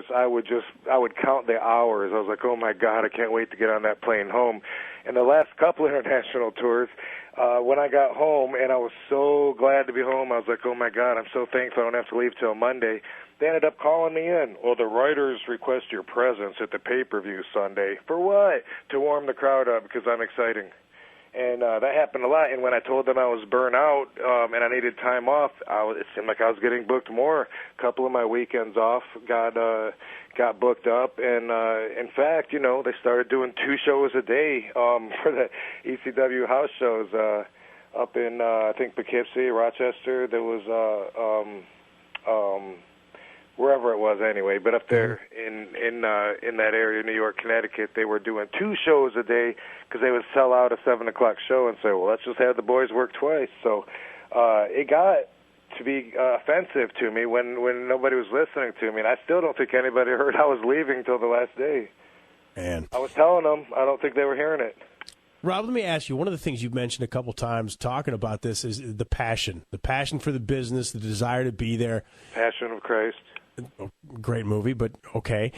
tours, I would count the hours. I was like, oh my God, I can't wait to get on that plane home. And the last couple international tours, when I got home, and I was so glad to be home, I was like, oh my God, I'm so thankful I don't have to leave till Monday. They ended up calling me in. Well, the writers request your presence at the pay-per-view Sunday. For what? To warm the crowd up because I'm exciting. And that happened a lot. And when I told them I was burnt out and I needed time off, it seemed like I was getting booked more. A couple of my weekends off got booked up. And, in fact, they started doing 2 shows a day for the ECW house shows up in, I think, Poughkeepsie, Rochester. There was wherever it was anyway, but up there in that area, New York, Connecticut, they were doing 2 shows a day because they would sell out a 7 o'clock show and say, well, let's just have the boys work twice. So it got to be offensive to me when nobody was listening to me, and I still don't think anybody heard I was leaving till the last day. Man. I was telling them, I don't think they were hearing it. Rob, let me ask you, one of the things you've mentioned a couple times talking about this is the passion for the business, the desire to be there. Passion of Christ. Great movie, but okay.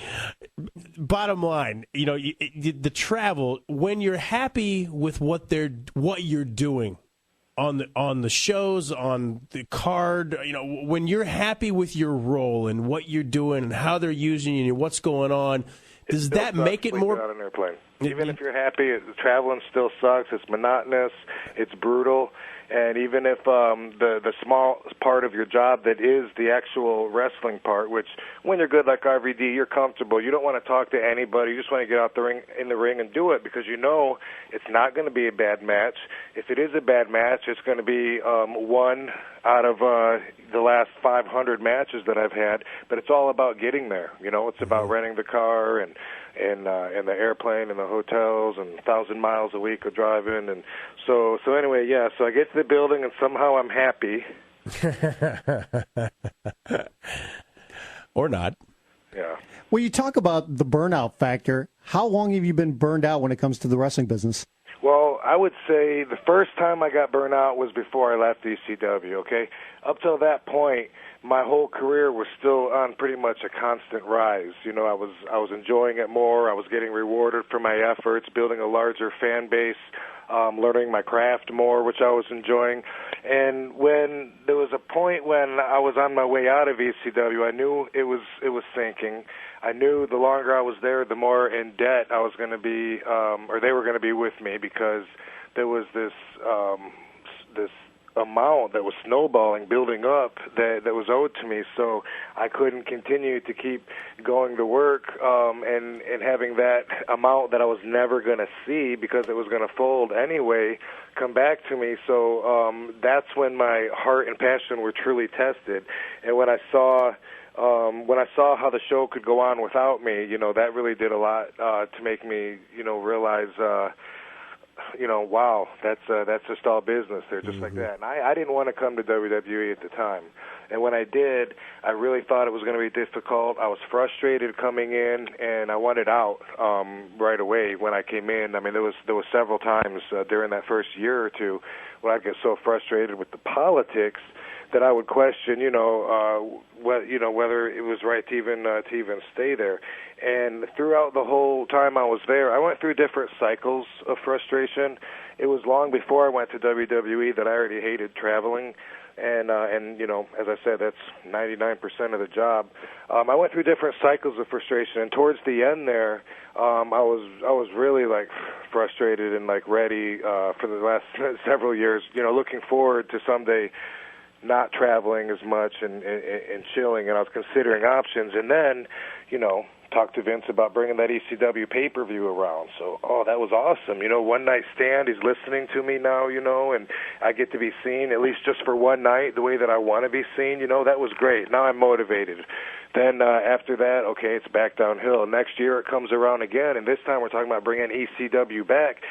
Bottom line, the travel, when you're happy with what you're doing on the shows, on the card, when you're happy with your role and what you're doing and how they're using you and what's going on, does that make it more? On an airplane. Even if you're happy, traveling still sucks. It's monotonous. It's brutal. And even if the small part of your job that is the actual wrestling part, which when you're good like RVD, you're comfortable. You don't want to talk to anybody. You just want to get out in the ring and do it because you know it's not going to be a bad match. If it is a bad match, it's going to be one out of the last 500 matches that I've had. But it's all about getting there. It's about renting the car and the airplane and the hotels and 1,000 miles a week of driving. And so anyway, yeah, so I get to the building and somehow I'm happy. Or not. Yeah. When you talk about the burnout factor, how long have you been burned out when it comes to the wrestling business? Well, I would say the first time I got burned out was before I left ECW, okay? Up till that point, my whole career was still on pretty much a constant rise. I was enjoying it more. I was getting rewarded for my efforts, building a larger fan base, learning my craft more, which I was enjoying. And when there was a point when I was on my way out of ECW, I knew it was sinking. I knew the longer I was there, the more in debt I was going to be, or they were going to be with me, because there was this amount that was snowballing, building up, that was owed to me. So I couldn't continue to keep going to work and having that amount that I was never going to see, because it was going to fold anyway, come back to me. So that's when my heart and passion were truly tested. And when I saw how the show could go on without me, that really did a lot to make me, realize, wow, that's just all business. They're just like that. And I didn't want to come to WWE at the time. And when I did, I really thought it was going to be difficult. I was frustrated coming in, and I wanted out right away when I came in. I mean, there was several times during that first year or two when I'd get so frustrated with the politics that I would question, whether it was right to even stay there. And throughout the whole time I was there, I went through different cycles of frustration. It was long before I went to WWE that I already hated traveling. And as I said, that's 99% of the job. I went through different cycles of frustration, and towards the end there, I was really frustrated and ready for the last several years. Looking forward to someday not traveling as much and chilling, and I was considering options. And then, talked to Vince about bringing that ECW pay-per-view around. So, that was awesome. One night stand, he's listening to me now, and I get to be seen, at least just for one night, the way that I want to be seen. That was great. Now I'm motivated. Then after that, okay, it's back downhill. Next year it comes around again, and this time we're talking about bringing ECW back.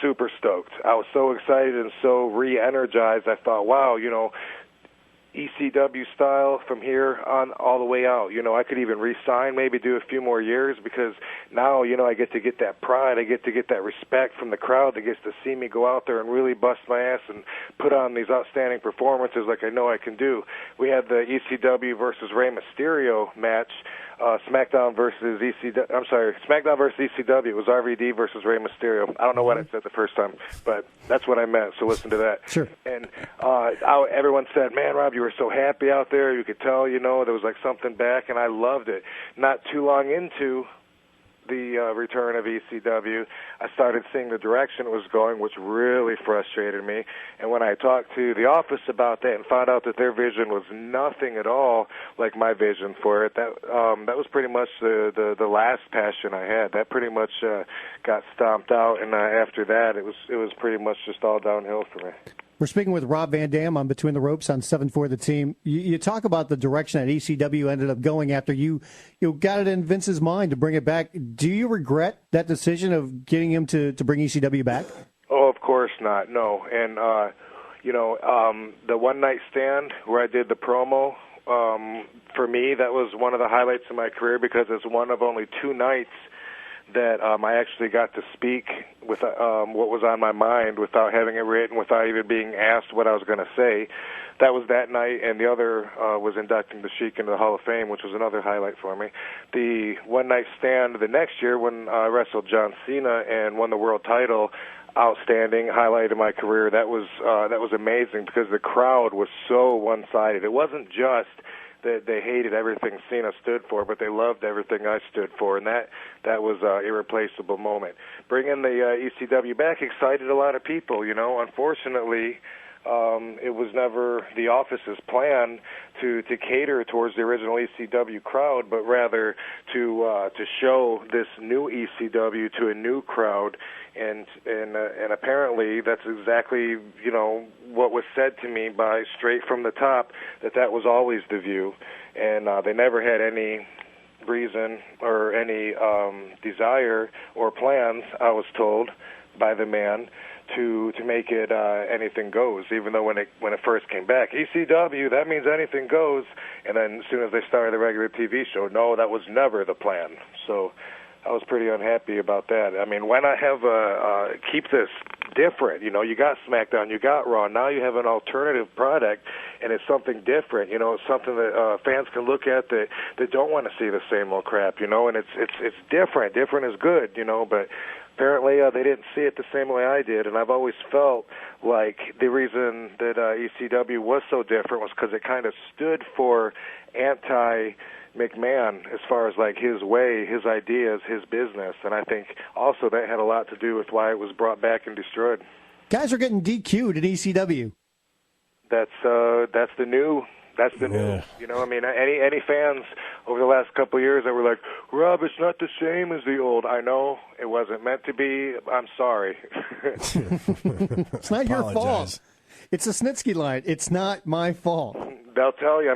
Super stoked. I was so excited and so re-energized. I thought, wow, ECW style from here on all the way out. I could even re-sign, maybe do a few more years, because now, I get to get that pride. I get to get that respect from the crowd that gets to see me go out there and really bust my ass and put on these outstanding performances like I know I can do. We had the ECW versus Rey Mysterio match SmackDown versus ECW. I'm sorry, SmackDown versus ECW. It was RVD versus Rey Mysterio. I don't know what I said the first time, but that's what I meant. So listen to that. Sure. And everyone said, "Man, Rob, you were so happy out there. You could tell, there was like something back," and I loved it. Not too long into the return of ECW, I started seeing the direction it was going, which really frustrated me. And when I talked to the office about that and found out that their vision was nothing at all like my vision for it, that was pretty much the last passion I had. That pretty much got stomped out, and after that, it was pretty much just all downhill for me. We're speaking with Rob Van Dam on Between the Ropes on 7-4 The Team. You talk about the direction that ECW ended up going after you got it in Vince's mind to bring it back. Do you regret that decision of getting him to bring ECW back? Oh, of course not. No. And, the one-night stand where I did the promo, for me, that was one of the highlights of my career because it's one of only 2 nights that I actually got to speak with what was on my mind without having it written, without even being asked what I was going to say. That was that night, and the other was inducting the Sheik into the Hall of Fame, which was another highlight for me. The one-night stand the next year when I wrestled John Cena and won the world title, outstanding, highlight of my career. That was amazing because the crowd was so one-sided. It wasn't just that they hated everything Cena stood for, but they loved everything I stood for, and that was an irreplaceable moment. Bringing the ECW back excited a lot of people, Unfortunately, it was never the office's plan to cater towards the original ECW crowd, but rather to show this new ECW to a new crowd, and apparently that's exactly what was said to me by straight from the top, that was always the view, and they never had any reason or any desire or plans, I was told by the man, to make it anything goes, even though when it first came back, ECW, that means anything goes, and then as soon as they started the regular TV show, no, that was never the plan. So I was pretty unhappy about that. I mean, why not have keep this different? You got SmackDown, you got Raw, now you have an alternative product, and it's something different. It's something that fans can look at that don't want to see the same old crap. And it's different. Different is good. But apparently they didn't see it the same way I did, and I've always felt like the reason that ECW was so different was because it kind of stood for anti-McMahon as far as like his way, his ideas, his business, and I think also that had a lot to do with why it was brought back and destroyed. Guys are getting DQ'd at ECW. That's the new. That's the new. Any fans over the last couple of years that were like, Rob, it's not the same as the old. I know it wasn't meant to be. I'm sorry. It's not your fault. It's a Snitsky line. It's not my fault. They'll tell you.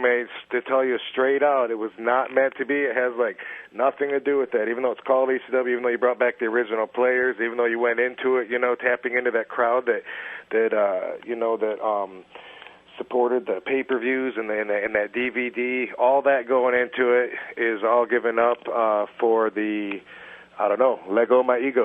They tell you straight out. It was not meant to be. It has nothing to do with that. Even though it's called ECW, even though you brought back the original players, even though you went into it, tapping into that crowd that supported the pay-per-views and that DVD, all that going into it is all given up for the, I don't know, let go of my ego.